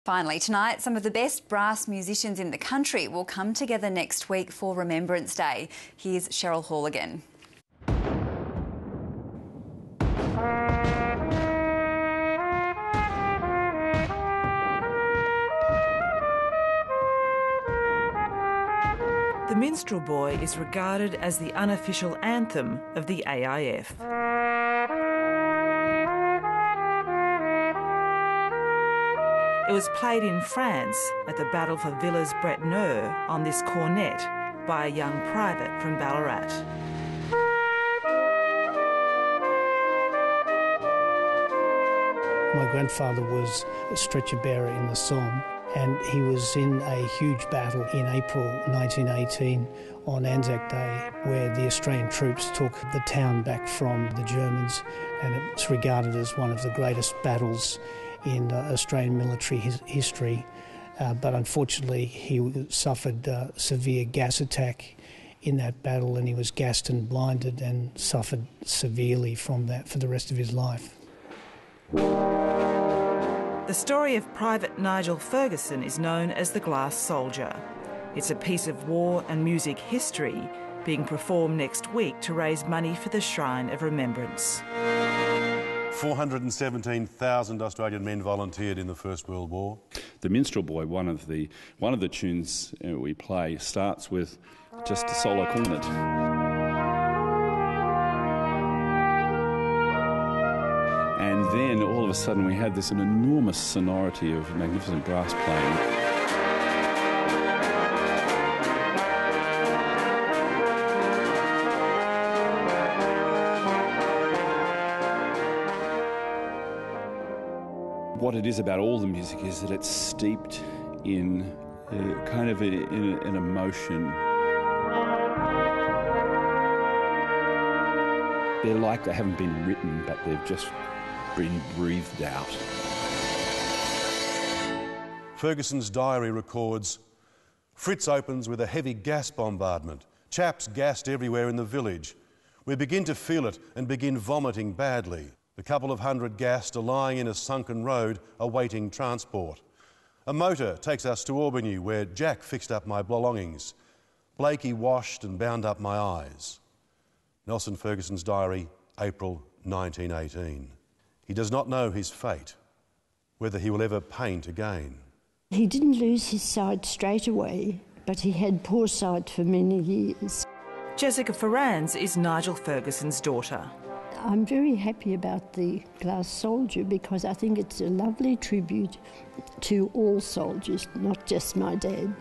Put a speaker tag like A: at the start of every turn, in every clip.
A: Finally, tonight, some of the best brass musicians in the country will come together next week for Remembrance Day. Here's Cheryl Hall again.
B: The Minstrel Boy is regarded as the unofficial anthem of the AIF. It was played in France at the Battle for Villers-Bretonneux on this cornet by a young private from Ballarat.
C: My grandfather was a stretcher bearer in the Somme, and he was in a huge battle in April 1918 on Anzac Day, where the Australian troops took the town back from the Germans, and it's regarded as one of the greatest battles in Australian military history. But unfortunately, he suffered a severe gas attack in that battle, and he was gassed and blinded and suffered severely from that for the rest of his life.
B: The story of Private Nigel Ferguson is known as The Glass Soldier. It's a piece of war and music history being performed next week to raise money for the Shrine of Remembrance.
D: 417,000 Australian men volunteered in the First World War.
E: The Minstrel Boy, one of the tunes we play, starts with just a solo cornet. And then all of a sudden we had this enormous sonority of magnificent brass playing. What it is about all the music is that it's steeped in kind of an emotion. They're like they haven't been written, but they've just been breathed out.
D: Ferguson's diary records, "Fritz opens with a heavy gas bombardment. Chaps gassed everywhere in the village. We begin to feel it and begin vomiting badly. The couple of hundred gassed are lying in a sunken road awaiting transport. A motor takes us to Albany, where Jack fixed up my belongings. Blakey washed and bound up my eyes." Nelson Ferguson's diary, April 1918. He does not know his fate, whether he will ever paint again.
F: He didn't lose his sight straight away, but he had poor sight for many years.
B: Jessica FARRANDS is Nigel Ferguson's daughter.
F: I'm very happy about the Glass Soldier because I think it's a lovely tribute to all soldiers, not just my dad.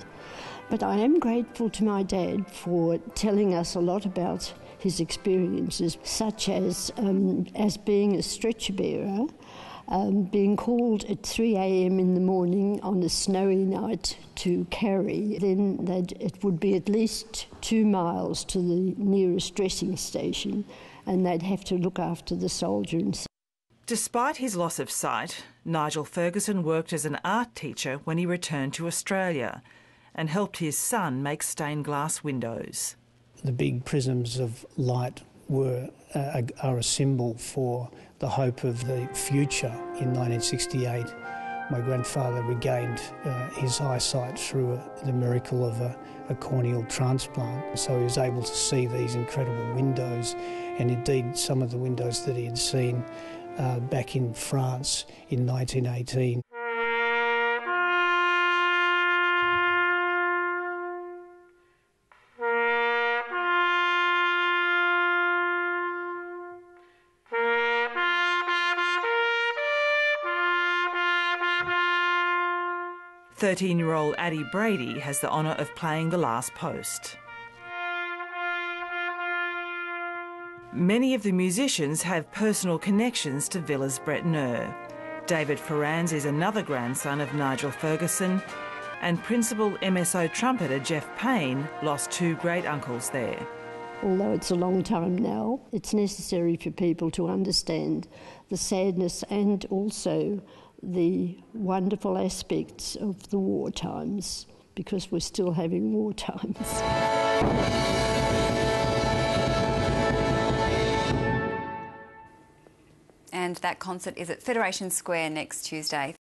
F: But I am grateful to my dad for telling us a lot about his experiences, such as being a stretcher bearer, being called at 3 a.m. in the morning on a snowy night to carry. Then it would be at least 2 miles to the nearest dressing station, and they'd have to look after the soldier.
B: Despite his loss of sight, Nigel Ferguson worked as an art teacher when he returned to Australia and helped his son make stained glass windows.
C: The big prisms of light are a symbol for the hope of the future. In 1968, my grandfather regained his eyesight through the miracle of a corneal transplant. So he was able to see these incredible windows, and indeed some of the windows that he had seen back in France in 1918.
B: "13-year-old Addie Brady has the honour of playing the last post." Many of the musicians have personal connections to Villers-Bretonneux. David FARRANDS is another grandson of Nigel Ferguson, and Principal MSO trumpeter Jeff Payne lost 2 great-uncles there.
F: Although it's a long time now, it's necessary for people to understand the sadness and also the wonderful aspects of the war times, because we're still having war times.
A: And that concert is at Federation Square next Tuesday.